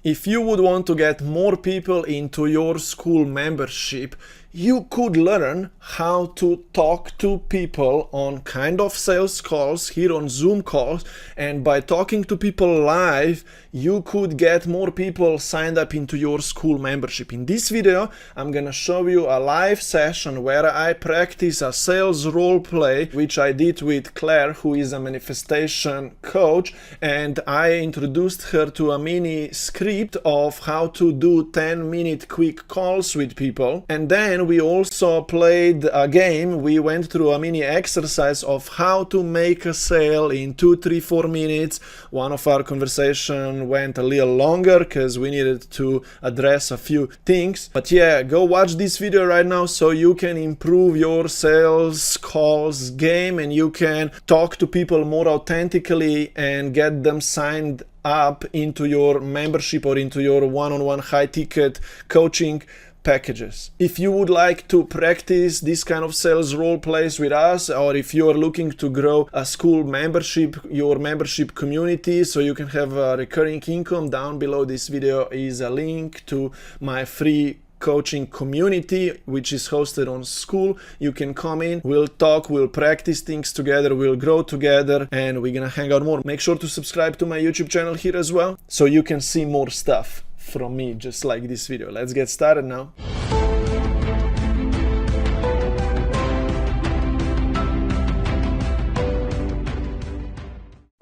If you would want to get more people into your Skool membership, you could learn how to talk to people on kind of sales calls here on Zoom calls, and by talking to people live, you could get more people signed up into your Skool membership. In this video, I'm gonna show you a live session where I practice a sales role play, which I did with Claire, who is a manifestation coach, and I introduced her to a mini script of how to do 10-minute quick calls with people. And then we also played a game. We went through a mini exercise of how to make a sale in 2, 3, 4 minutes. One of our conversation went a little longer because we needed to address a few things. But yeah, go watch this video right now so you can improve your sales calls game and you can talk to people more authentically and get them signed up into your membership or into your one-on-one high-ticket coaching packages. If you would like to practice this kind of sales role plays with us, or if you are looking to grow a Skool membership, your membership community, so you can have a recurring income, down below this video is a link to my free coaching community, which is hosted on Skool. You can come in, we'll talk, we'll practice things together, we'll grow together, and we're gonna hang out more. Make sure to subscribe to my YouTube channel here as well, so you can see more stuff from me, just like this video. Let's get started now.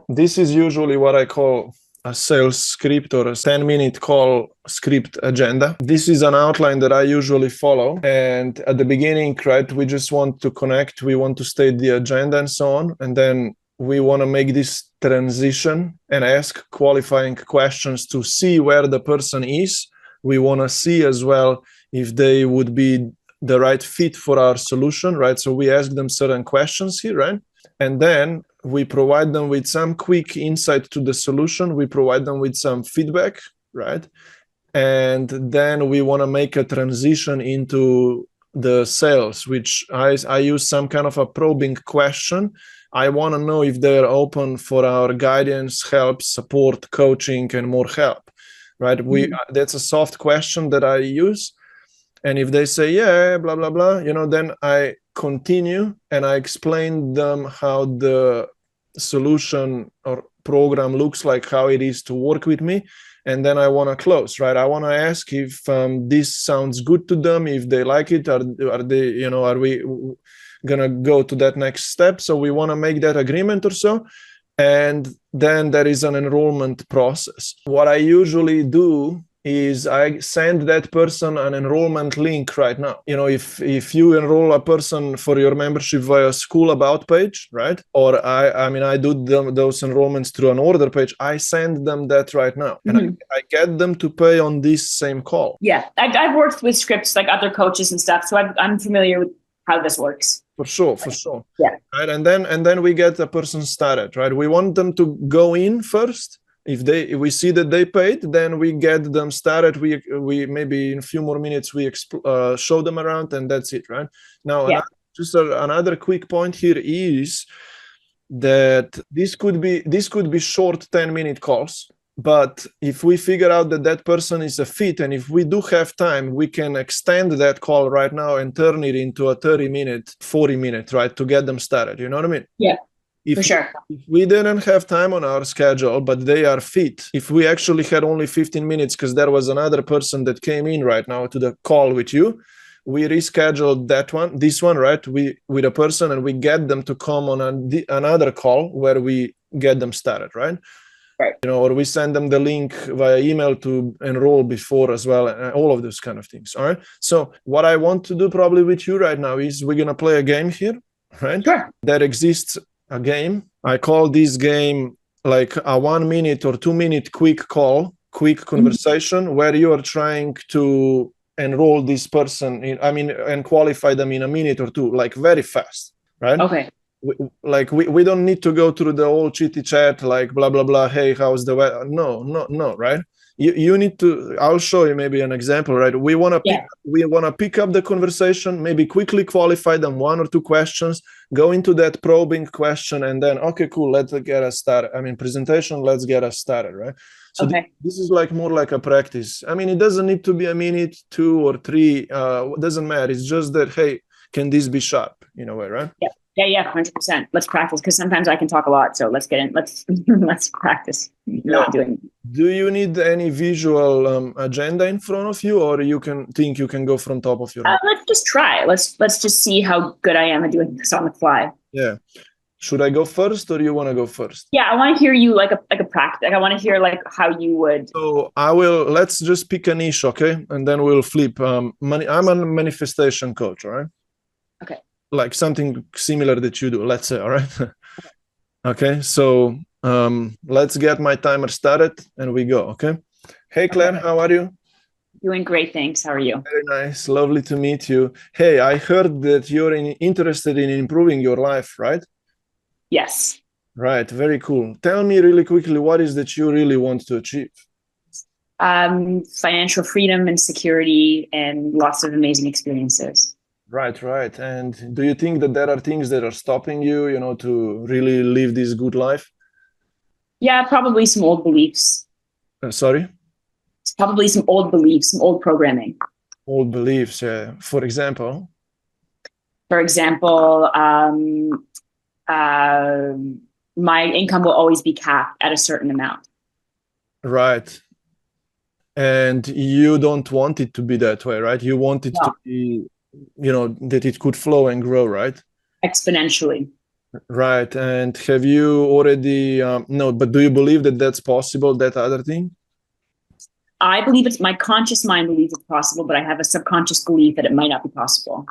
This is usually what I call a sales script or a 10-minute call script agenda. This is an outline that I usually follow. And at the beginning, right, we just want to connect, we want to state the agenda and so on. And then we want to make this transition and ask qualifying questions to see where the person is. We want to see as well if they would be the right fit for our solution, right? So we ask them certain questions here, right? And then we provide them with some quick insight to the solution. We provide them with some feedback, right? And then we want to make a transition into the sales, which I use some kind of a probing question. I want to know if they're open for our guidance, help, support, coaching, and more help, right? That's a soft question that I use. And if they say, yeah, blah, blah, blah, then I continue and I explain them how the solution or program looks like, how it is to work with me. And then I want to close, right? I want to ask if this sounds good to them, if they like it, are they, are we gonna go to that next step? So we want to make that agreement or so. And then there is an enrollment process. What I usually do is I send that person an enrollment link right now. If you enroll a person for your membership via Skool About page, right? Or I do those enrollments through an order page, I send them that right now. And I get them to pay on this same call. Yeah, I've worked with scripts like other coaches and stuff, so I'm familiar with how this works. For sure. Yeah. Right, and then we get the person started, right? We want them to go in first. If we see that they paid, then we get them started. We maybe in a few more minutes we show them around, and that's it, right? Now, yeah. Another quick point here is that this could be short 10-minute calls. But if we figure out that that person is a fit, and if we do have time, we can extend that call right now and turn it into a 30-minute, 40-minute, right, to get them started. You know what I mean? Yeah. For sure. If we didn't have time on our schedule, but they are fit, if we actually had only 15 minutes because there was another person that came in right now to the call with you, we rescheduled this one, right, with a person, and we get them to come on another call where we get them started, right? Right. Or we send them the link via email to enroll before as well, and all of those kind of things. All right. So what I want to do probably with you right now is we're going to play a game here, right? Sure. There exists a game. I call this game like a 1 minute or 2 minute quick call, quick conversation where you are trying to enroll this person and qualify them in a minute or two, like very fast, right? Okay. We don't need to go through the whole chitty chat, like blah, blah, blah. Hey, how's the weather? No, right? You need to, I'll show you maybe an example, right? We want to pick up the conversation, maybe quickly qualify them 1 or 2 questions, go into that probing question, and then, okay, cool, let's get us started. Presentation, let's get us started, right? So Okay. this is like more like a practice. I mean, it doesn't need to be a minute, 2 or 3. Doesn't matter. It's just that, hey, can this be sharp in a way, right? Yeah, 100%. Let's practice, because sometimes I can talk a lot. So let's get in. Let's practice not doing. Do you need any visual agenda in front of you, or you can go from top of your head? Let's just try. Let's just see how good I am at doing this on the fly. Yeah. Should I go first, or you want to go first? Yeah, I want to hear you like a practice. Like I want to hear like how you would. So let's just pick a niche, okay? And then we'll flip. I'm a manifestation coach, all right? Okay. Like something similar that you do, let's say, all right? Okay, so let's get my timer started and we go, okay? Hey, Claire, how are you? Doing great, thanks. How are you? Very nice, lovely to meet you. Hey, I heard that you're interested in improving your life, right? Yes. Right, very cool. Tell me really quickly, what is that you really want to achieve? Financial freedom and security and lots of amazing experiences. Right. And do you think that there are things that are stopping you, to really live this good life? Yeah, probably some old beliefs. Sorry? It's probably some old beliefs, some old programming. Old beliefs, yeah. For example? For example, my income will always be capped at a certain amount. Right. And you don't want it to be that way, right? You want it to be, that it could flow and grow, right? Exponentially. Right. And have you already, no, but do you believe that that's possible, that other thing? I believe my conscious mind believes it's possible, but I have a subconscious belief that it might not be possible.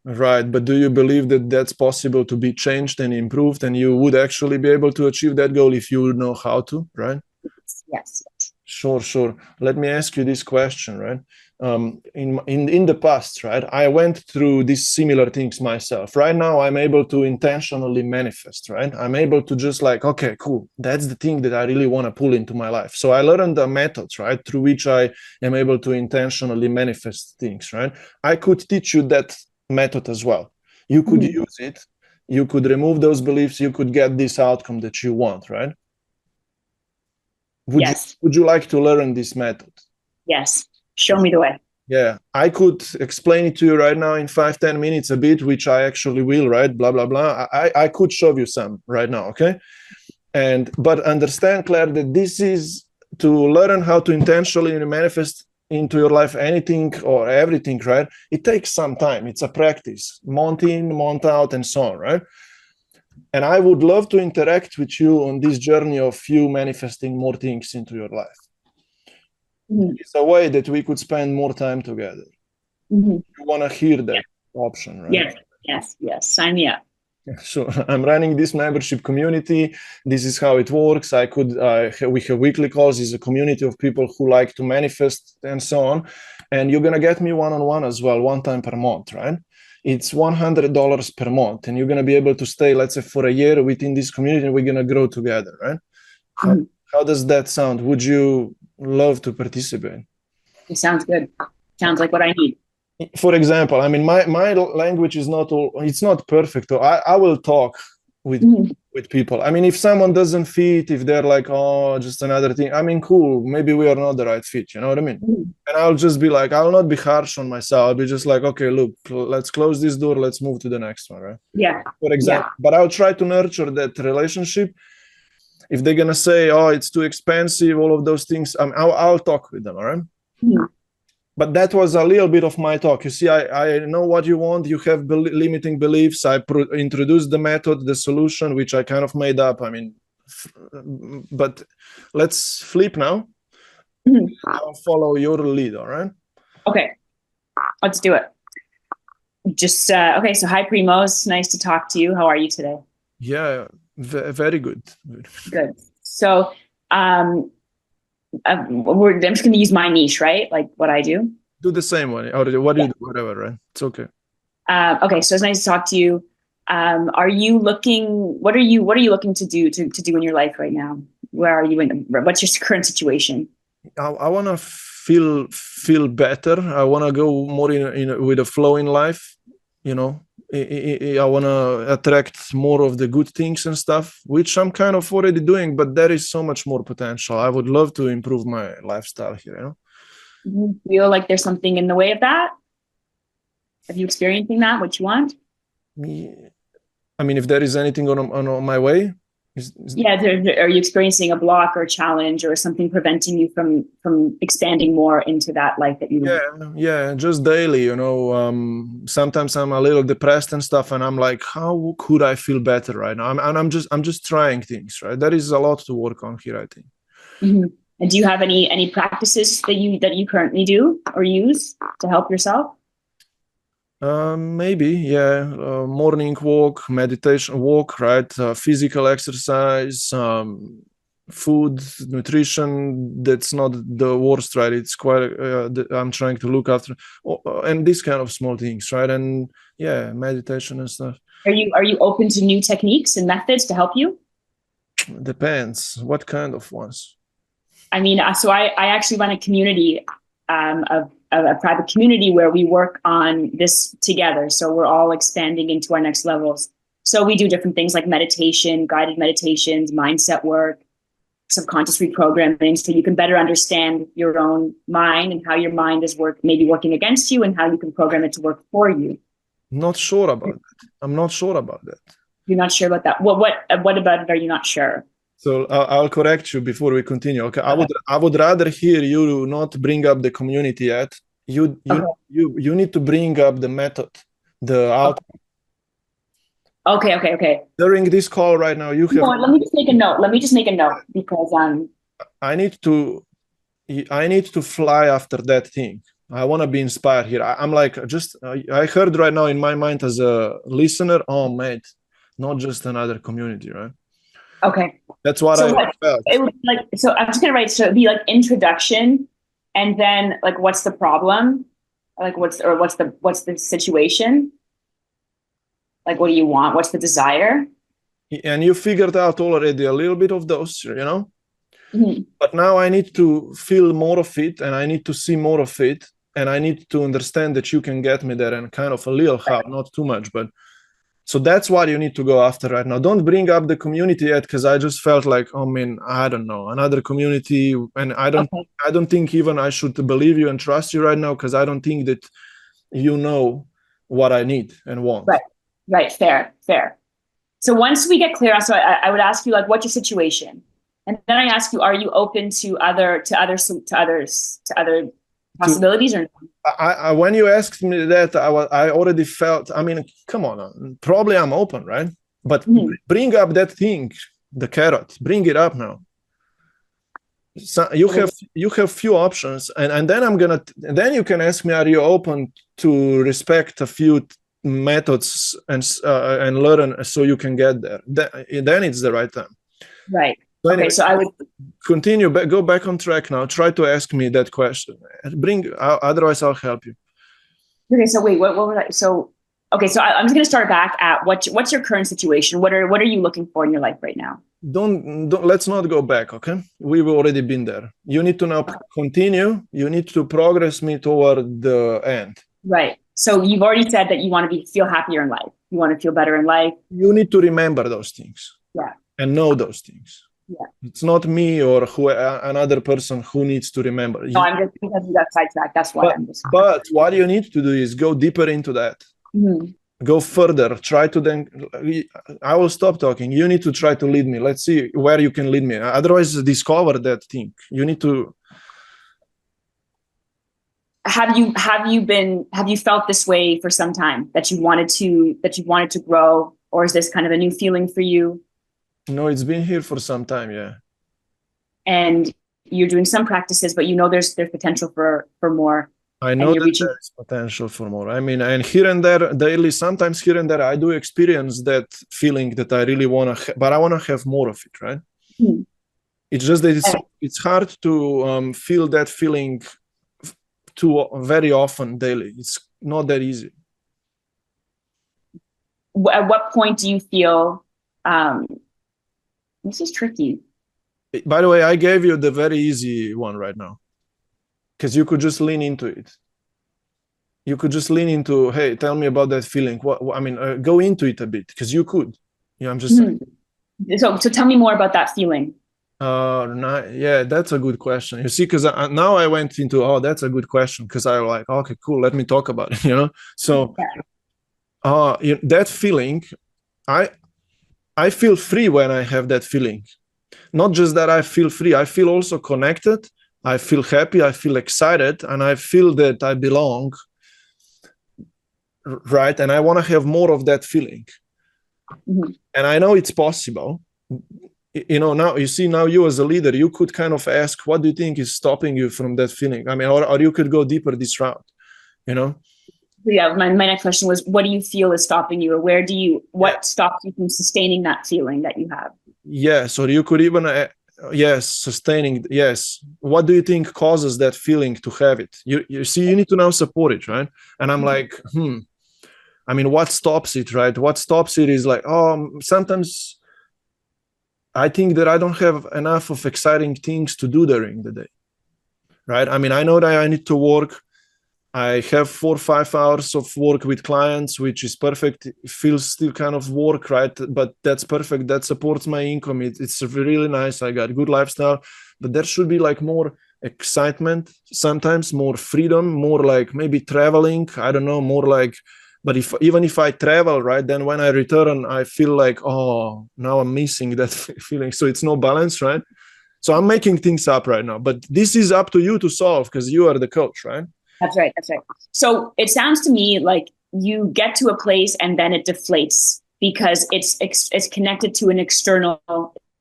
Right. But do you believe that that's possible to be changed and improved, and you would actually be able to achieve that goal if you know how to, right? Yes. Sure. Let me ask you this question, right? In the past, right, I went through these similar things myself. Right now, I'm able to intentionally manifest, right? I'm able to just like, okay, cool. That's the thing that I really want to pull into my life. So I learned the methods, right, through which I am able to intentionally manifest things, right? I could teach you that method as well. You could use it. You could remove those beliefs. You could get this outcome that you want, right? Would you like to learn this method? Yes. Show me the way. Yeah, I could explain it to you right now in 5-10 minutes a bit, which I actually will, right? Blah, blah, blah. I could show you some right now, okay? But understand, Claire, that this is to learn how to intentionally manifest into your life anything or everything, right? It takes some time. It's a practice, month in, month out, and so on, right? And I would love to interact with you on this journey of you manifesting more things into your life. It's a way that we could spend more time together. You want to hear that option, right? Yes. Sign me up. So I'm running this membership community. This is how it works. We have weekly calls. It's a community of people who like to manifest and so on. And you're going to get me one-on-one as well, one time per month, right? It's $100 per month. And you're going to be able to stay, let's say, for a year within this community, and we're going to grow together, right? How does that sound? Would you love to participate? It sounds good. Sounds like what I need. For example, I mean, my language is it's not perfect. I will talk with people. I mean, if someone doesn't fit, if they're like, oh, just another thing, I mean, cool, maybe we are not the right fit, you know what I mean? And I'll just be like, I'll not be harsh on myself. I'll be just like, okay, look, let's close this door. Let's move to the next one, right? Yeah. For example, but I'll try to nurture that relationship. If they're going to say, oh, it's too expensive, all of those things, I'll talk with them, all right? But that was a little bit of my talk. You see, I know what you want. You have limiting beliefs. I introduced the method, the solution, which I kind of made up. I mean, but let's flip now. I'll follow your lead, all right? Okay, let's do it. Okay, so hi, Primoz. Nice to talk to you. How are you today? Yeah, very good. Good. So, I'm just going to use my niche, right? Like what I do. Do the same one, or what do you do, whatever, right? It's okay. Okay, so it's nice to talk to you. Are you looking? What are you looking to do in your life right now? Where are you in? What's your current situation? I want to feel better. I want to go more in with a flow in life. You know, I want to attract more of the good things and stuff, which I'm kind of already doing, but there is so much more potential. I would love to improve my lifestyle here, you know? You feel like there's something in the way of that? Are you experiencing that, what you want? I mean, if there is anything on my way, yeah, are you experiencing a block or a challenge or something preventing you from expanding more into that life that you want? Yeah, just daily, you know. Sometimes I'm a little depressed and stuff, and I'm like, how could I feel better right now? I'm just trying things, right? There is a lot to work on here, I think. Mm-hmm. And do you have any practices that you currently do or use to help yourself? Maybe, yeah. Morning walk, meditation walk, right? Physical exercise, food, nutrition. That's not the worst, right? It's quite. I'm trying to look after, and these kind of small things, right? And yeah, meditation and stuff. Are you open to new techniques and methods to help you? Depends. What kind of ones? I mean, so I actually run a community of a private community where we work on this together. So we're all expanding into our next levels. So we do different things like meditation, guided meditations, mindset work, subconscious reprogramming, so you can better understand your own mind and how your mind is maybe working against you and how you can program it to work for you. Not sure about that. I'm not sure about that. You're not sure about that. What about it are you not sure? So I'll correct you before we continue. Okay, I would rather hear you not bring up the community yet. You need to bring up the method, the outcome. Okay. During this call right now, you have. Let me just make a note because I need to fly after that thing. I want to be inspired here. I'm like, I heard right now in my mind as a listener, oh mate, not just another community, right? Okay. That's what I felt. It would like, so I'm just gonna write, so it'd be like introduction and then like what's the problem? Like what's the situation? Like what do you want? What's the desire? And you figured out already a little bit of those, you know? Mm-hmm. But now I need to feel more of it and I need to see more of it. And I need to understand that you can get me there and kind of a little help, not too much, but so that's what you need to go after right now. Don't bring up the community yet, because I just felt like, oh man, I don't know, another community, and I don't think even I should believe you and trust you right now, because I don't think that you know what I need and want. Right. Fair. So once we get clear, so I would ask you like, what's your situation, and then I ask you, are you open to other possibilities or? When you asked me that, I already felt, I mean, come on, probably I'm open, right? But bring up that thing, the carrot, bring it up now. So you have few options, and then you can ask me, are you open to respect a few methods and learn so you can get there? Then it's the right time. Right. So anyway, okay, so I would continue, go back on track now. Try to ask me that question. Otherwise I'll help you. Okay, so wait, what was I? So okay, so I'm just going to start back at what's your current situation? What are you looking for in your life right now? Don't let's not go back, okay? We've already been there. You need to now continue. You need to progress me toward the end. Right. So you've already said that you want to feel happier in life. You want to feel better in life. You need to remember those things. Yeah. And know those things. Yeah. It's not me or another person who needs to remember. No, I'm just because you got sidetracked. That's why I'm just. But what you need to do is go deeper into that. Mm-hmm. Go further. Try to then. I will stop talking. You need to try to lead me. Let's see where you can lead me. Otherwise, discover that thing. You need to. Have you felt this way for some time, that you wanted to grow, or is this kind of a new feeling for you? No, it's been here for some time, yeah. And you're doing some practices, but you know there's potential for more. I know that there's potential for more. I mean, and here and there, daily, sometimes here and there, I do experience that feeling that I really want to, but I want to have more of it, right? Mm-hmm. It's just that it's hard to feel that feeling too very often daily. It's not that easy. At what point do you feel? This is tricky. By the way, I gave you the very easy one right now, because you could just lean into it. You could just lean into, hey, tell me about that feeling. I mean, go into it a bit, because you could. Yeah, I'm just saying. So tell me more about that feeling. Yeah, that's a good question. You see, because now I went into, oh, that's a good question, because I like, okay, cool, let me talk about it, you know? So that feeling, I feel free when I have that feeling. Not just that I feel free, I feel also connected, I feel happy, I feel excited, and I feel that I belong, right? And I want to have more of that feeling. And I know it's possible. You know, now you see, now you as a leader, you could kind of ask, what do you think is stopping you from that feeling? I mean, or you could go deeper this route, you know? Yeah, my next question was, what do you feel is stopping you, or what stops you from sustaining that feeling that you have? Yes, or you could even, yes, sustaining, yes. What do you think causes that feeling to have it? You see, you need to now support it, right? And I'm like, I mean, what stops it, right? What stops it is like, sometimes I think that I don't have enough of exciting things to do during the day, right? I mean, I know that I need to work. I have 4 or 5 hours of work with clients, which is perfect. It feels still kind of work, right? But that's perfect. That supports my income. It's really nice. I got good lifestyle, but there should be like more excitement, sometimes more freedom, more like maybe traveling. I don't know, more like, but even if I travel, right, then when I return, I feel like, oh, now I'm missing that feeling. So it's no balance, right? So I'm making things up right now, but this is up to you to solve, because you are the coach, right? That's right. That's right. So it sounds to me like you get to a place and then it deflates because it's connected to an external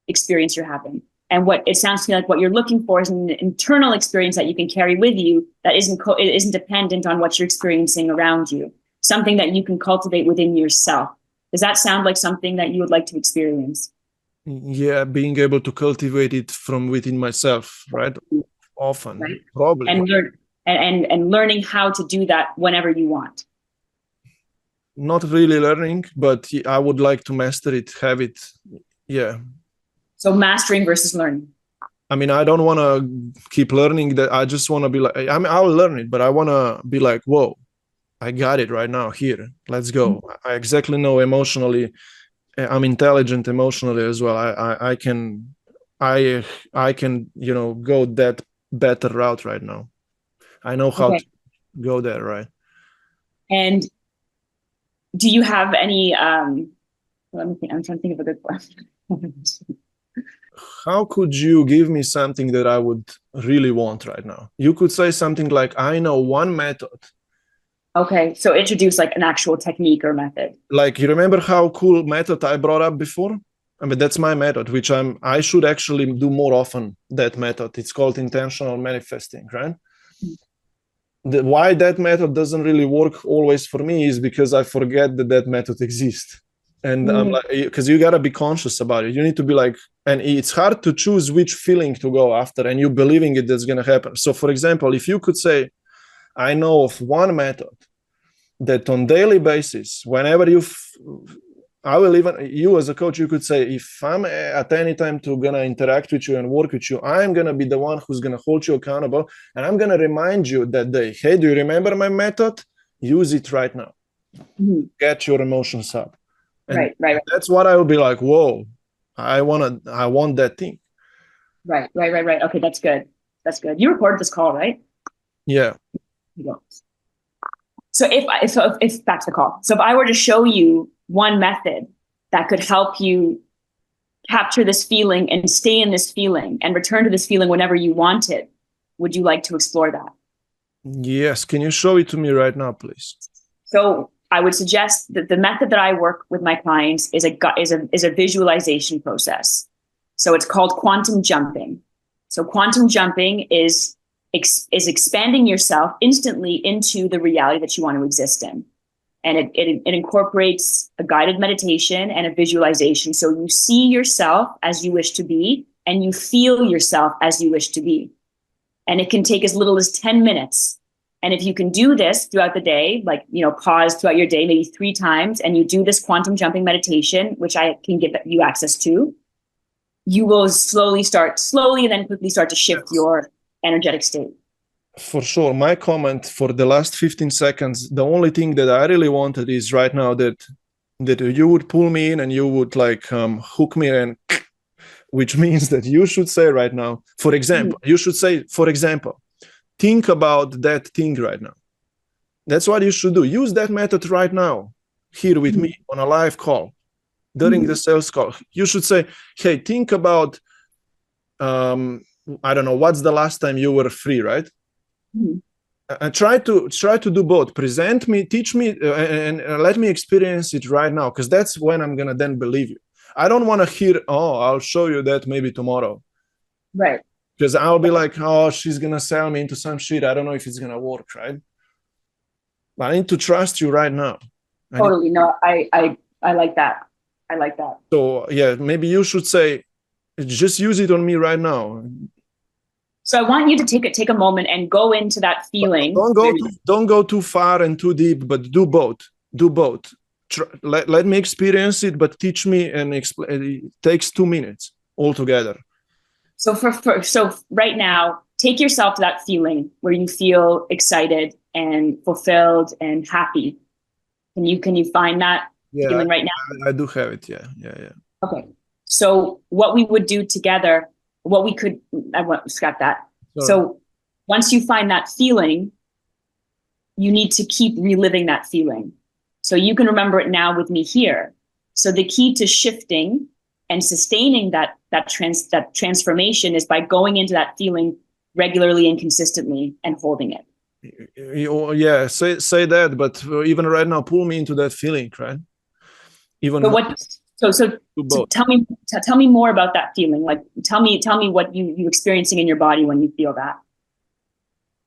experience you're having. And what it sounds to me like what you're looking for is an internal experience that you can carry with you that isn't dependent on what you're experiencing around you. Something that you can cultivate within yourself. Does that sound like something that you would like to experience? Yeah, being able to cultivate it from within myself, right? Often, right? Probably. And learning how to do that whenever you want. Not really learning, but I would like to master it, have it. Yeah. So mastering versus learning. I mean, I don't want to keep learning that. I just want to be like, I mean, I'll learn it, but I want to be like, whoa, I got it right now here. Let's go. I exactly know emotionally. I'm intelligent emotionally as well. I can, go that better route right now. I know how to go there, right? And do you have any, let me think, I'm trying to think of a good question. How could you give me something that I would really want right now? You could say something like, I know one method. Okay, so introduce like an actual technique or method. Like, you remember how cool method I brought up before? I mean, that's my method, which I should actually do more often, that method. It's called intentional manifesting, right? Why that method doesn't really work always for me is because I forget that method exists. And I'm like, because you got to be conscious about it. You need to be like, and it's hard to choose which feeling to go after, and you believing it that's going to happen. So, for example, if you could say, I know of one method that on daily basis, whenever I will even, you as a coach, you could say, if I'm at any time going to interact with you and work with you, I'm going to be the one who's going to hold you accountable. And I'm going to remind you that day, hey, do you remember my method? Use it right now. Get your emotions up. And right. That's what I will be like, whoa, I want that thing. Right. Okay, that's good. You recorded this call, right? Yeah. So if back to the call. So if I were to show you one method that could help you capture this feeling and stay in this feeling and return to this feeling whenever you want it, would you like to explore that? Yes. Can you show it to me right now, please? So I would suggest that the method that I work with my clients is a visualization process. So it's called quantum jumping. So quantum jumping is expanding yourself instantly into the reality that you want to exist in. And it incorporates a guided meditation and a visualization. So you see yourself as you wish to be, and you feel yourself as you wish to be. And it can take as little as 10 minutes. And if you can do this throughout the day, like, pause throughout your day, maybe 3 times, and you do this quantum jumping meditation, which I can give you access to, you will slowly and then quickly start to shift your energetic state. For sure. My comment for the last 15 seconds, the only thing that I really wanted is right now that you would pull me in and you would like hook me in, which means that you should say right now, for example, you should say, for example, think about that thing right now. That's what you should do. Use that method right now, here with me on a live call, during the sales call. You should say, hey, think about, I don't know, what's the last time you were free, right? Try to do both. Present me, teach me, and let me experience it right now, because that's when I'm gonna then believe you. I don't want to hear, oh, I'll show you that maybe tomorrow. Right. Because I'll be like, oh, she's gonna sell me into some shit. I don't know if it's gonna work, right? But I need to trust you right now. Totally. No, I like that. I like that. So yeah, maybe you should say, just use it on me right now. So I want you to take a moment and go into that feeling. Don't go too far and too deep, but do both. Do both. Let me experience it, but teach me and explain. It takes 2 minutes altogether. So so right now, take yourself to that feeling where you feel excited and fulfilled and happy. Can you find that feeling right now? I do have it. Yeah. Okay. So what we would do together, I want to scrap that. Sorry. So once you find that feeling, you need to keep reliving that feeling. So you can remember it now with me here. So the key to shifting and sustaining that transformation is by going into that feeling regularly and consistently and holding it. Yeah, say that, but even right now, pull me into that feeling, right? Even so tell me more about that feeling. Like tell me what you experiencing in your body when you feel that.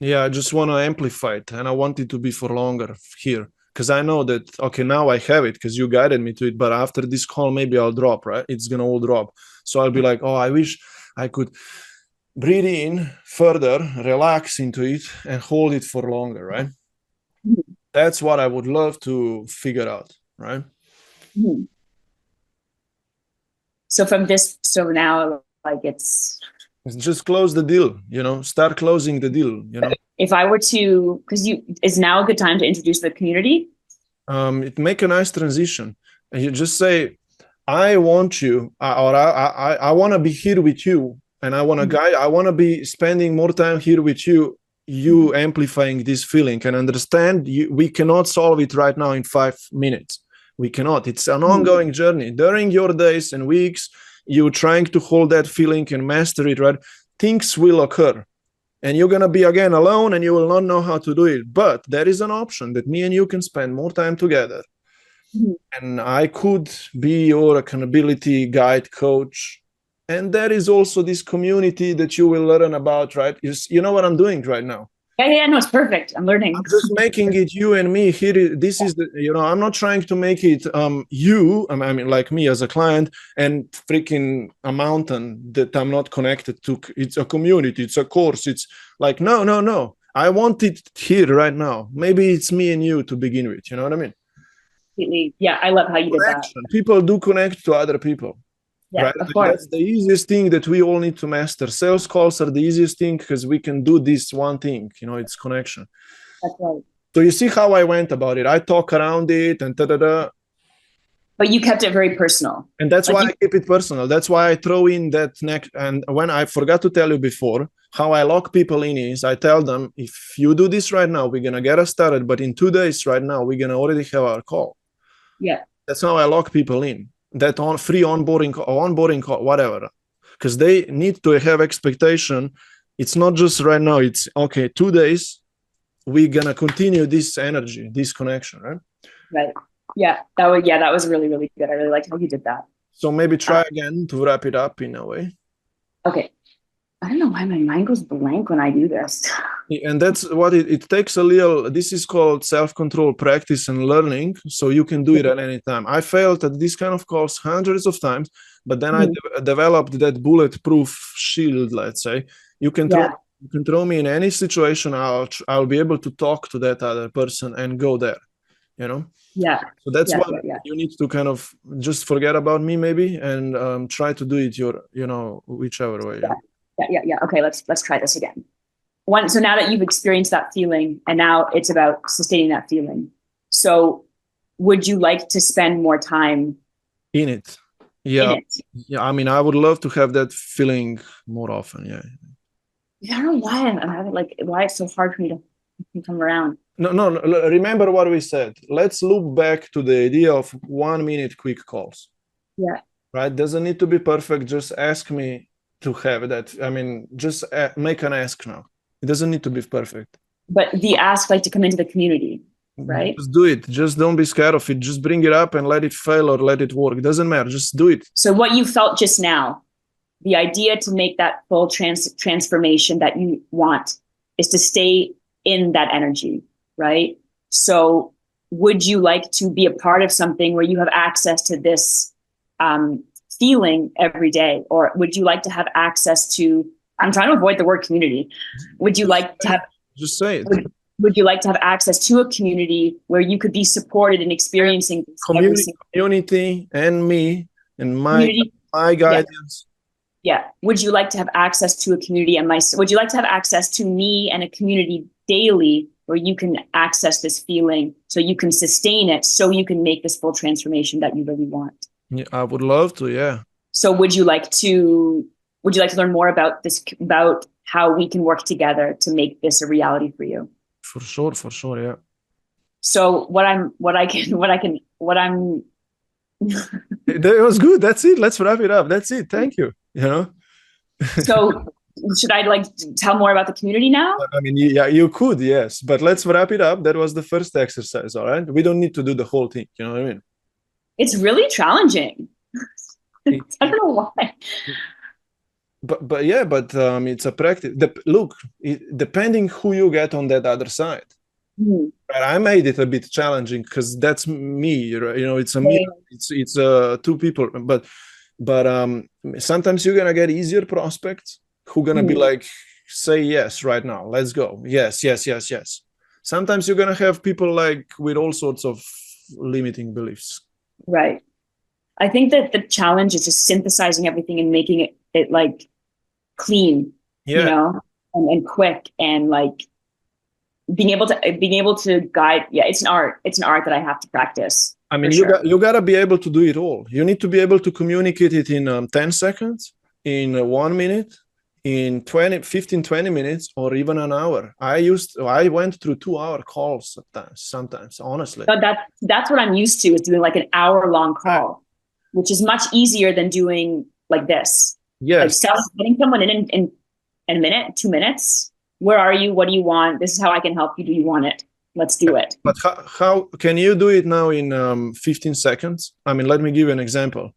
Yeah, I just want to amplify it, and I want it to be for longer here, because I know that, okay, now I have it because you guided me to it, but after this call, maybe I'll drop, right? It's gonna all drop. So I'll be like, oh, I wish I could breathe in further, relax into it, and hold it for longer, right? That's what I would love to figure out, right? So now, like it's just close the deal, start closing the deal, If I were to, is now a good time to introduce the community? It make a nice transition. And you just say, I want you, or I want to be here with you. And I want to guide, I want to be spending more time here with you, amplifying this feeling and understand we cannot solve it right now in 5 minutes. We cannot. It's an ongoing journey. During your days and weeks, you're trying to hold that feeling and master it, right? Things will occur. And you're going to be again alone and you will not know how to do it. But there is an option that me and you can spend more time together. And I could be your accountability guide coach. And there is also this community that you will learn about, right? You know what I'm doing right now? Yeah, no, it's perfect. I'm learning. I'm just making it you and me here. This is I'm not trying to make it you, I mean, like me as a client, and freaking a mountain that I'm not connected to. It's a community, it's a course. It's like, no. I want it here right now. Maybe it's me and you to begin with. You know what I mean? Completely. Yeah, I love how you did that. People do connect to other people. Yeah, right? Of course. That's the easiest thing that we all need to master. Sales calls are the easiest thing because we can do this one thing, it's connection. That's right. So you see how I went about it. I talk around it and da-da-da. But you kept it very personal. And that's why I keep it personal. That's why I throw in that next. And when I forgot to tell you before, how I lock people in is I tell them, if you do this right now, we're going to get us started. But in 2 days right now, we're going to already have our call. Yeah. That's how I lock people in. That on free onboarding call, whatever, because they need to have expectation. It's not just right now. It's okay. 2 days, we're gonna continue this energy, this connection, right? Right. Yeah. That was really, really good. I really liked how you did that. So maybe try again to wrap it up in a way. Okay. I don't know why my mind goes blank when I do this. And that's what it takes a little. This is called self-control, practice and learning. So you can do it at any time. I failed at this kind of calls hundreds of times, but then I developed that bulletproof shield, let's say. You can throw me in any situation. I'll be able to talk to that other person and go there, Yeah. So that's why you need to kind of just forget about me maybe and try to do it whichever way. Yeah. Okay, let's try this again. so now that you've experienced that feeling, and now it's about sustaining that feeling. So would you like to spend more time in it? Yeah. In it? Yeah. I mean, I would love to have that feeling more often. Yeah. I don't know why I'm having why it's so hard for me to come around. No. Remember what we said. Let's loop back to the idea of 1 minute quick calls. Yeah. Right. Doesn't need to be perfect. Just ask me to have that. I mean, just make an ask now. It doesn't need to be perfect. But the ask to come into the community, right? Just do it. Just don't be scared of it. Just bring it up and let it fail or let it work. It doesn't matter. Just do it. So what you felt just now, the idea to make that full transformation that you want is to stay in that energy, right? So would you like to be a part of something where you have access to this feeling every day? Or would you like to have access to, I'm trying to avoid the word community. Would you like to have, just say it. Would you like to have access to a community where you could be supported in experiencing community and me and my guidance? Yeah. Would you like to have access to a community would you like to have access to me and a community daily where you can access this feeling so you can sustain it, so you can make this full transformation that you really want? Yeah, I would love to. Yeah. So would you like to learn more about this, about how we can work together to make this a reality for you? For sure. Yeah. So That was good. That's it. Let's wrap it up. That's it. Thank you. So should I tell more about the community now? I mean, yeah, you could, yes, but let's wrap it up. That was the first exercise. All right. We don't need to do the whole thing. You know what I mean? It's really challenging. I don't know why. But it's a practice. Look, depending who you get on that other side. Mm-hmm. I made it a bit challenging because that's me. Right? It's a me. It's two people. But sometimes you're gonna get easier prospects who are gonna be like, say yes right now. Let's go. Yes. Sometimes you're gonna have people with all sorts of limiting beliefs. Right. I think that the challenge is just synthesizing everything and making it clean, and quick, and being able to guide. Yeah, it's an art. It's an art that I have to practice. I mean, you gotta be able to do it all. You need to be able to communicate it in 10 seconds, in 1 minute, in 15-20 minutes, or even an hour. I went through 2-hour calls sometimes, honestly. So that's what I'm used to, is doing an hour-long call, which is much easier than doing this. Yes. Getting someone in a minute, 2 minutes. Where are you? What do you want? This is how I can help you. Do you want it? Let's do it. But how can you do it now in 15 seconds? I mean, let me give you an example.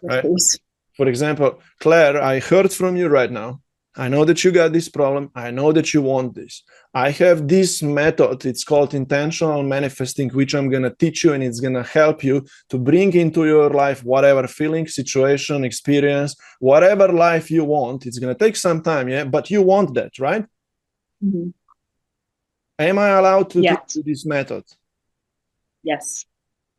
Right? Please. For example, Claire, I heard from you right now. I know that you got this problem. I know that you want this. I have this method. It's called intentional manifesting, which I'm going to teach you, and it's going to help you to bring into your life whatever feeling, situation, experience, whatever life you want. It's going to take some time, yeah, but you want that, right? Mm-hmm. Am I allowed to teach you this method? Yes.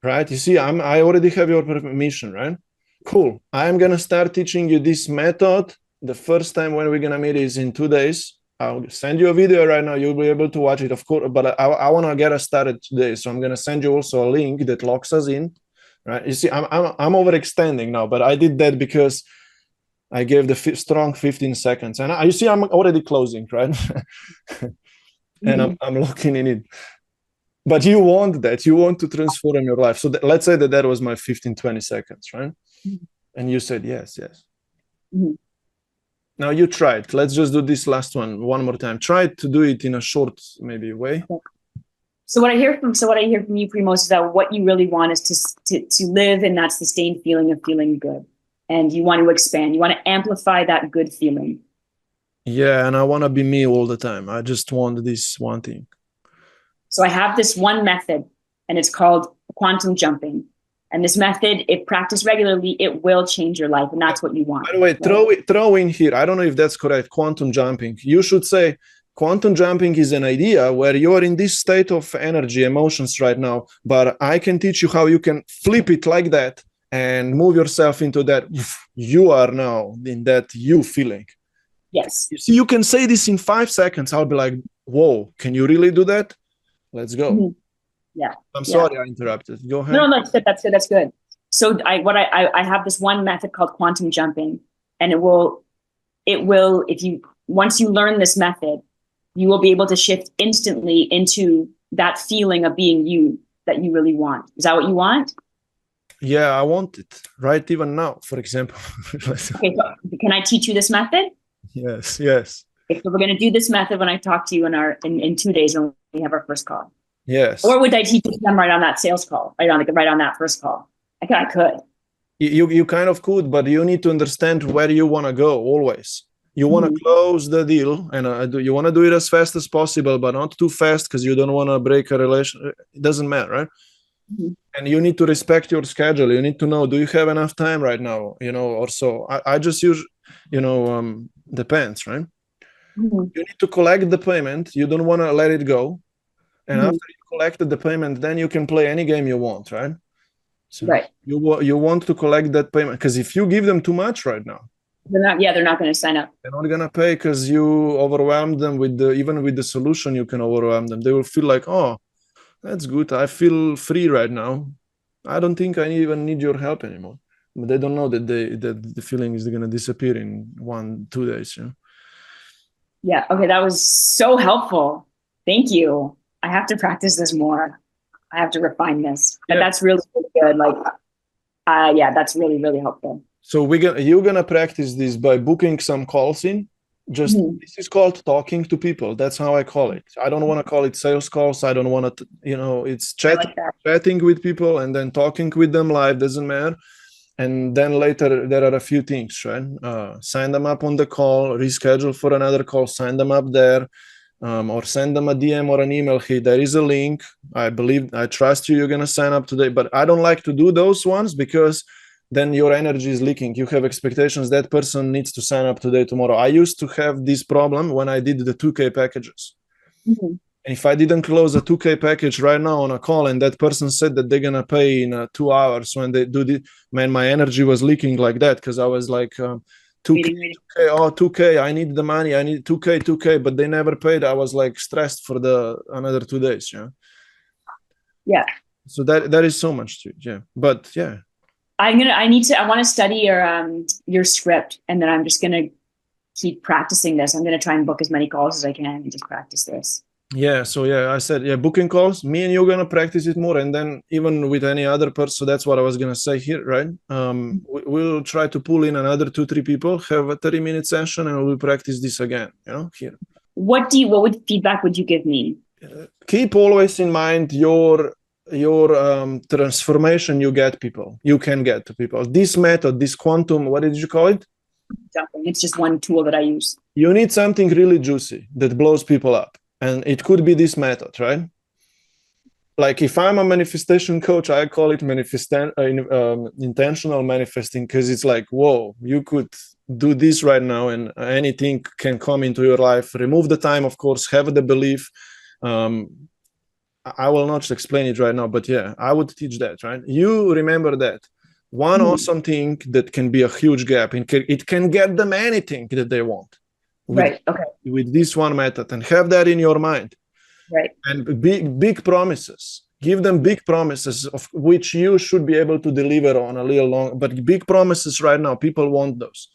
Right? You see, I already have your permission, right? Cool. I'm going to start teaching you this method. The first time when we're going to meet is in 2 days. I'll send you a video right now. You'll be able to watch it, of course, but I want to get us started today. So I'm going to send you also a link that locks us in, right? You see, I'm overextending now, but I did that because I gave the strong 15 seconds. And you see, I'm already closing, right? And I'm looking in it. But you want that. You want to transform your life. So let's say that was my 15-20 seconds, right? Mm-hmm. And you said yes. Mm-hmm. Now you try it. Let's just do this last one more time. Try to do it in a short, maybe way. So what I hear from you, Primoz, is that what you really want is to live in that sustained feeling of feeling good, and you want to expand. You want to amplify that good feeling. Yeah, and I want to be me all the time. I just want this one thing. So I have this one method, and it's called quantum jumping. And this method, if practiced regularly, it will change your life, and that's what you want. By the way, throw in here. I don't know if that's correct. Quantum jumping. You should say quantum jumping is an idea where you are in this state of energy, emotions right now, but I can teach you how you can flip it like that and move yourself into that. You are now in that you feeling. Yes. You see, you can say this in 5 seconds. I'll be like, whoa, can you really do that? Let's go. Mm-hmm. Yeah. I'm sorry I interrupted. Go ahead. No, that's good. That's good. That's good. So I have this one method called quantum jumping, and it will, once you learn this method, you will be able to shift instantly into that feeling of being you that you really want. Is that what you want? Yeah, I want it right even now, for example. Okay, so can I teach you this method? Yes, yes. Okay, so we're going to do this method when I talk to you in 2 days when we have our first call. Yes. Or would I teach them right on that sales call, right on that first call? I could. You kind of could, but you need to understand where you want to go always. You want to close the deal, and you want to do it as fast as possible, but not too fast because you don't want to break a relation. It doesn't matter, right? And you need to respect your schedule. You need to know, do you have enough time right now? Or so. I just use, depends, right? You need to collect the payment. You don't want to let it go. And after you collected the payment, then you can play any game you want, right? So right. You want to collect that payment, because if you give them too much right now, they're not going to sign up. They're not going to pay because you overwhelmed them even with the solution. You can overwhelm them. They will feel like, oh, that's good. I feel free right now. I don't think I even need your help anymore. But they don't know that the feeling is going to disappear in 1-2 days. Yeah. Okay. That was so helpful. Thank you. I have to practice this more. I have to refine this. But that's really, really good. That's really, really helpful. So you're gonna practice this by booking some calls in. This is called talking to people. That's how I call it. I don't want to call it sales calls. I don't want to, it's chatting with people and then talking with them live. Doesn't matter. And then later there are a few things, right? Sign them up on the call, reschedule for another call, sign them up there, or send them a DM or an email. Hey, there is a link. I trust you. You're gonna sign up today. But I don't like to do those ones because then your energy is leaking. You have expectations that person needs to sign up today, tomorrow. I used to have this problem when I did the 2K packages. And if I didn't close a 2K package right now on a call and that person said that they're going to pay in 2 hours when they do this, man, my energy was leaking like that because I was like, 2K, I need the money. I need 2K, but they never paid. I was like stressed for another 2 days. Yeah. So that is so much to it. Yeah. But yeah. I want to study your script, and then I'm just going to keep practicing this. I'm going to try and book as many calls as I can and just practice this. Yeah. So I said, booking calls, me and you're going to practice it more. And then even with any other person, so that's what I was going to say here, right? We'll try to pull in another 2-3 people, have a 30-minute session, and we'll practice this again, here. What feedback would you give me? Keep always in mind your transformation you can get to people. This method, this quantum, what did you call it? It's just one tool that I use. You need something really juicy that blows people up. And it could be this method, right? Like if I'm a manifestation coach, I call it intentional manifesting, because it's like, whoa, you could do this right now and anything can come into your life. Remove the time, of course, have the belief. I will not explain it right now, but I would teach that, right? You remember that. One awesome thing that can be a huge gap. It can get them anything that they want. With this one method, and have that in your mind. Right. And big promises. Give them big promises of which you should be able to deliver on a little long, but big promises right now, people want those.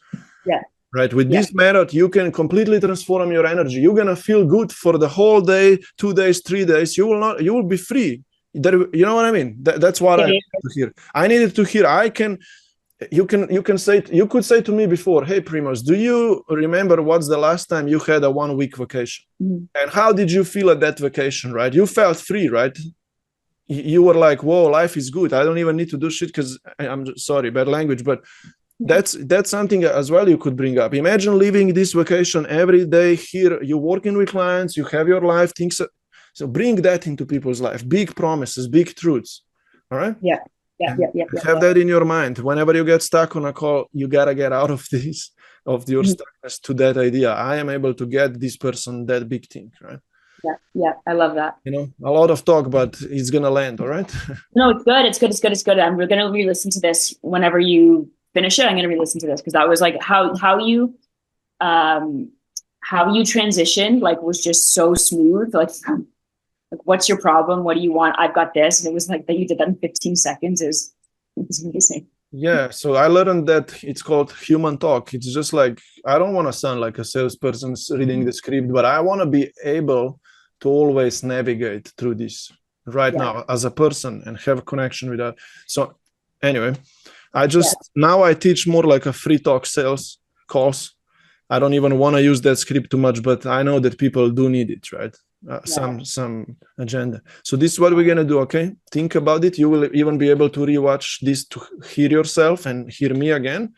Yeah. Right. With this method, you can completely transform your energy. You're going to feel good for the whole day, 2 days, 3 days. You will be free. You know what I mean? That's what I need to hear. I needed to hear. You could say to me before, hey, Primoz, do you remember what's the last time you had a 1 week vacation? And how did you feel at that vacation, right? You felt free, right? You were like, whoa, life is good. I don't even need to do shit because I'm sorry, bad language, but that's something as well you could bring up. Imagine living this vacation every day here. You're working with clients, you have your life, things. So bring that into people's life. Big promises, big truths. All right? Yeah. Have that in your mind. Whenever you get stuck on a call, you got to get out of your stuckness to that idea. I am able to get this person that big thing, right? Yeah. I love that. A lot of talk, but it's going to land. All right? No, it's good. It's good. We're going to re-listen to this whenever you finish it. I'm going to re-listen to this because that was like how you how you transitioned, like, was just so smooth. Like, what's your problem? What do you want? I've got this. And it was like that you did that in 15 seconds is amazing. Yeah, so I learned that it's called human talk. It's just like, I don't want to sound like a salesperson reading the script, but I want to be able to always navigate through this right now as a person and have a connection with that. So anyway, now I teach more like a free talk sales calls. I don't even want to use that script too much, but I know that people do need it, right? Some agenda. So this is what we're gonna do. Okay, think about it. You will even be able to rewatch this to hear yourself and hear me again.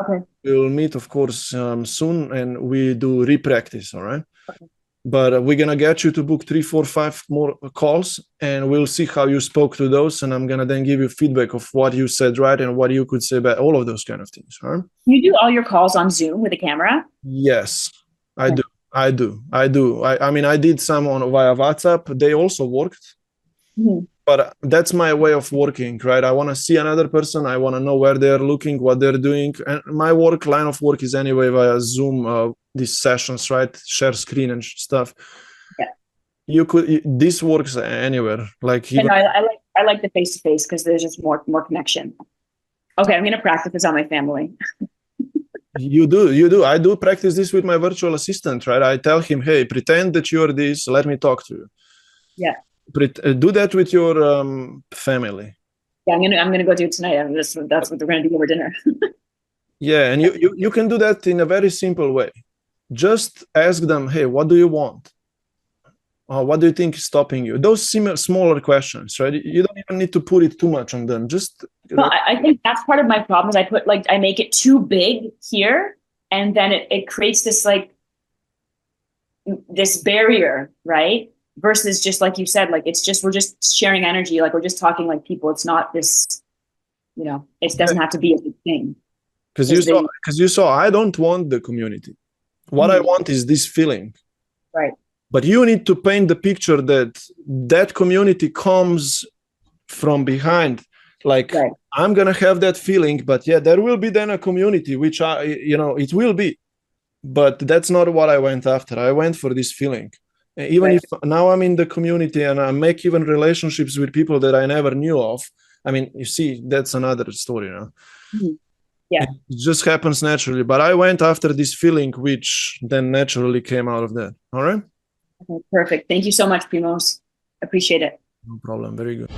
Okay. We'll meet, of course, soon, and we do repractice. All right. Okay. But we're gonna get you to book 3, 4, 5 more calls, and we'll see how you spoke to those. And I'm gonna then give you feedback of what you said right and what you could say about all of those kind of things. All right. You do all your calls on Zoom with a camera? Yes, I do. I mean, I did some via WhatsApp. They also worked, but that's my way of working, right? I want to see another person. I want to know where they're looking, what they're doing. And my line of work is anyway via Zoom, these sessions, right? Share screen and stuff. Yeah. This works anywhere. Like, even, I like the face-to-face because there's just more connection. Okay, I'm going to practice this on my family. You do. I do practice this with my virtual assistant, right? I tell him, hey, pretend that you're this. Let me talk to you. Yeah. Do that with your family. Yeah, I'm gonna go do it tonight. That's what we're gonna do over dinner. Yeah, and you can do that in a very simple way. Just ask them, hey, what do you want? What do you think is stopping you? Those smaller questions, right? You don't even need to put it too much on them. Just I think that's part of my problem is I make it too big here, and then it creates this like this barrier, right? Versus just like you said, like we're just sharing energy, like we're just talking like people. It's not this, it doesn't have to be a big thing. Because you saw, I don't want the community. What I want is this feeling. Right. But you need to paint the picture that community comes from behind. Like, right. I'm going to have that feeling, but yeah, there will be then a community, which it will be. But that's not what I went after. I went for this feeling. Even if now I'm in the community and I make even relationships with people that I never knew of. I mean, you see, that's another story, Yeah. It just happens naturally. But I went after this feeling, which then naturally came out of that. All right? Okay, perfect. Thank you so much, Primoz. Appreciate it. No problem. Very good.